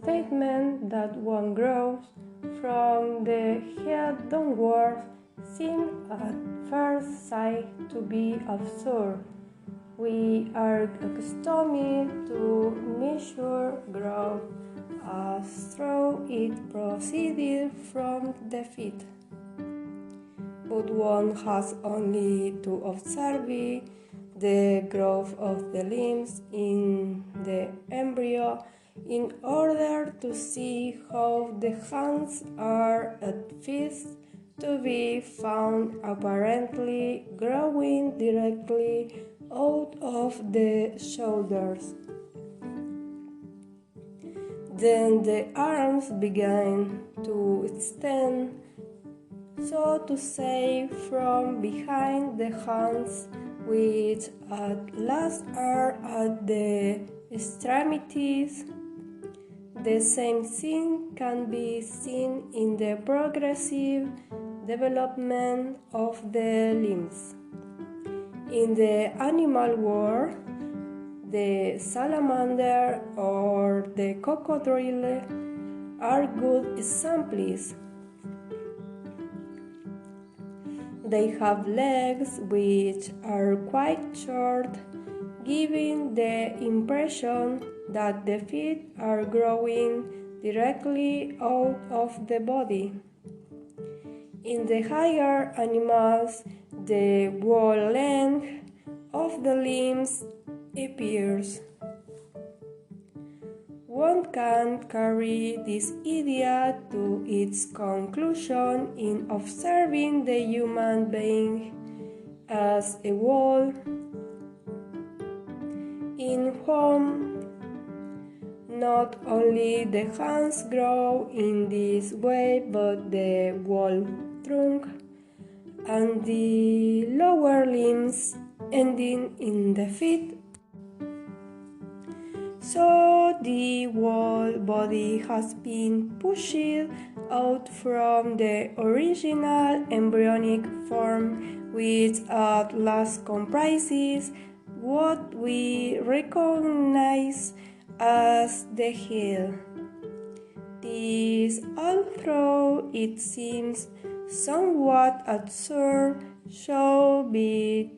statement that one grows from the head downwards seems at first sight to be absurd. We are accustomed to measure growth as though it proceeded from the feet. But one has only to observe the growth of the limbs in the embryo in order to see how the hands are at first to be found apparently growing directly out of the shoulders. Then the arms begin to extend, so to say, from behind the hands, which at last are at the extremities. The same thing can be seen in the progressive development of the limbs. In the animal world, the salamander or the crocodile are good examples. They have legs which are quite short, giving the impression that the feet are growing directly out of the body. In the higher animals, the whole length of the limbs appears. One can carry this idea to its conclusion in observing the human being as a whole, in whom not only the hands grow in this way, but the whole trunk and the lower limbs ending in the feet. So the whole body has been pushed out from the original embryonic form, which at last comprises what we recognize as the head. This, although it seems somewhat absurd, should be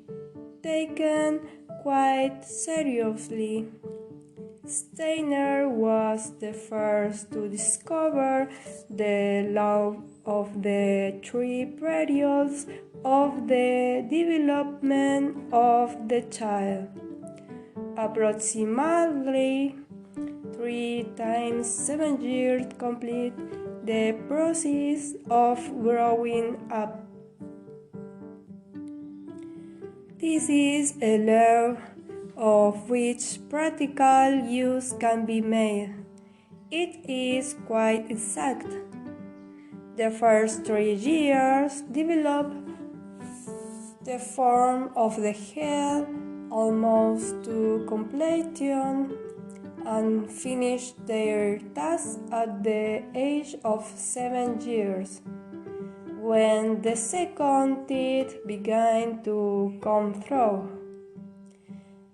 taken quite seriously. Steiner was the first to discover the law of the three periods of the development of the child. Approximately 3 times 7 years complete the process of growing up. This is a law of which practical use can be made. It is quite exact. The first 3 years develop the form of the head almost to completion and finish their task at the age of 7 years, when the second teeth begin to come through.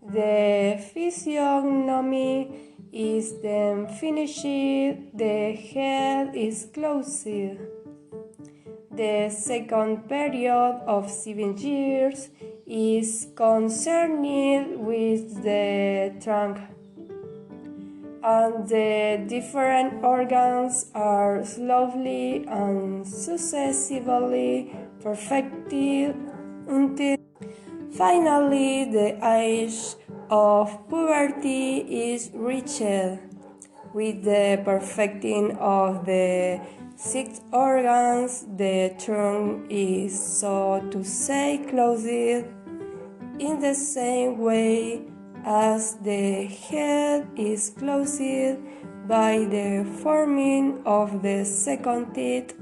The physiognomy is then finished, the head is closed. The second period of 7 years is concerned with the trunk, and the different organs are slowly and successively perfected until finally the age of puberty is reached. With the perfecting of the 6 organs, the trunk is, so to say, closed in the same way as the head is closed by the forming of the second teeth,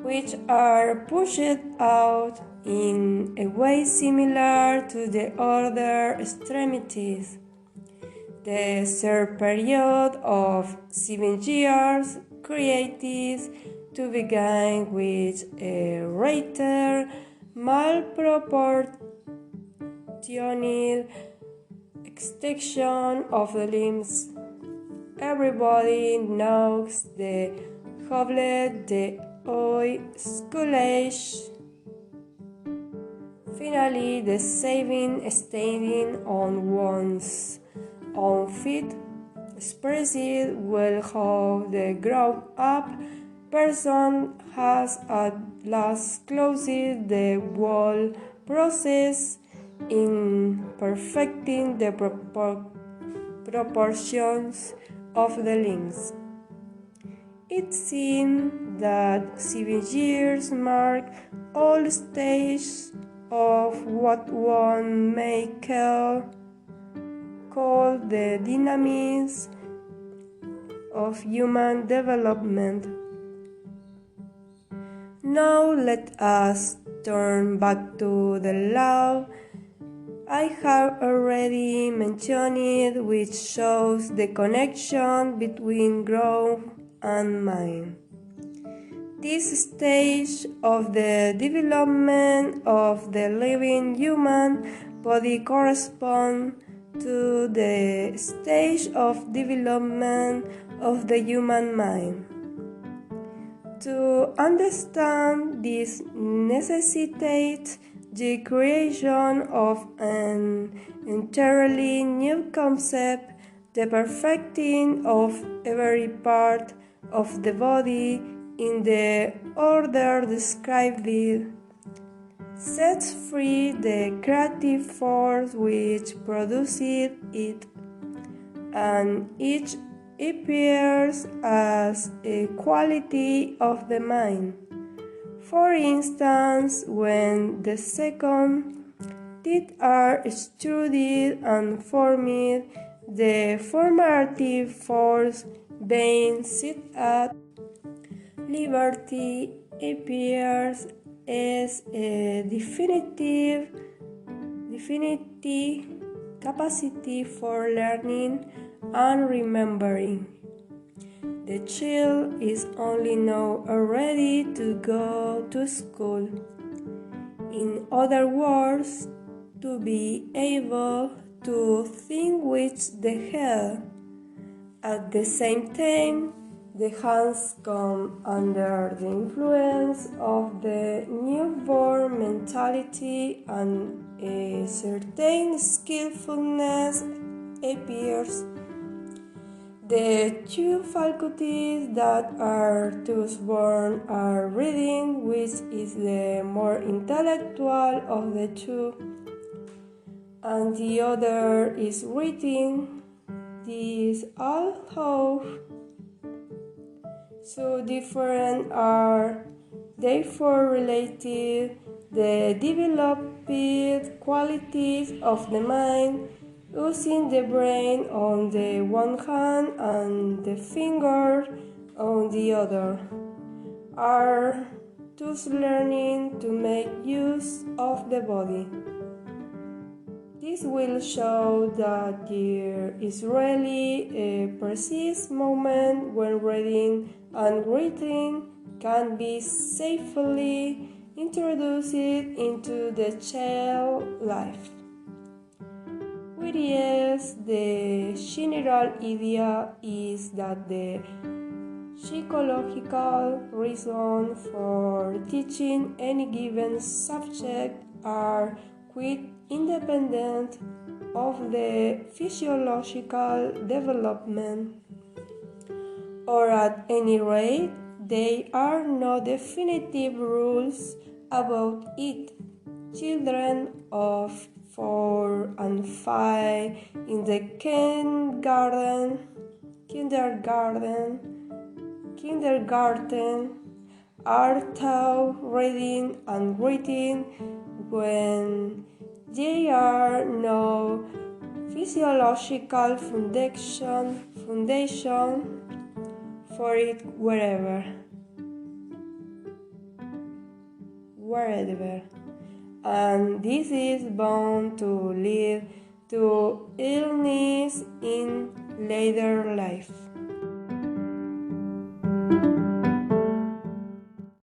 which are pushed out in a way similar to the other extremities. The third period of 7 years creates, to begin with, a rather malproportioned extension of the limbs, everybody knows the hoblet de oi schoolage. Finally, the saving standing on one's own feet expresses well how the grown-up person has at last closed the whole process in perfecting the proportions of the limbs. It seems that 7 years mark all stages of what one may call the dynamics of human development. Now let us turn back to the law I have already mentioned, which shows the connection between growth and mind. This stage of the development of the living human body corresponds to the stage of development of the human mind. To understand this necessitates the creation of an entirely new concept, the perfecting of every part of the body in the order described sets free the creative force which produces it, and each appears as a quality of the mind. For instance, when the second teeth are extruded and formed, the formative force being set at liberty appears as a definitive capacity for learning and remembering. The child is only now ready to go to school. In other words, to be able to think with the head. At the same time, the hands come under the influence of the newborn mentality, and a certain skillfulness appears. The two faculties that are thus born are reading, which is the more intellectual of the two, and the other is writing. These, although so different, are therefore related. The developed qualities of the mind, using the brain on the one hand and the finger on the other, are thus learning to make use of the body. This will show that there is really a precise moment when reading and writing can be safely introduced into the child life. Whereas the general idea is that the psychological reasons for teaching any given subject are quite independent of the physiological development, or at any rate, there are no definitive rules about it. Children of 4 and 5 in the kindergarten are taught reading and writing when there are no physiological foundation for it wherever. And this is bound to lead to illness in later life.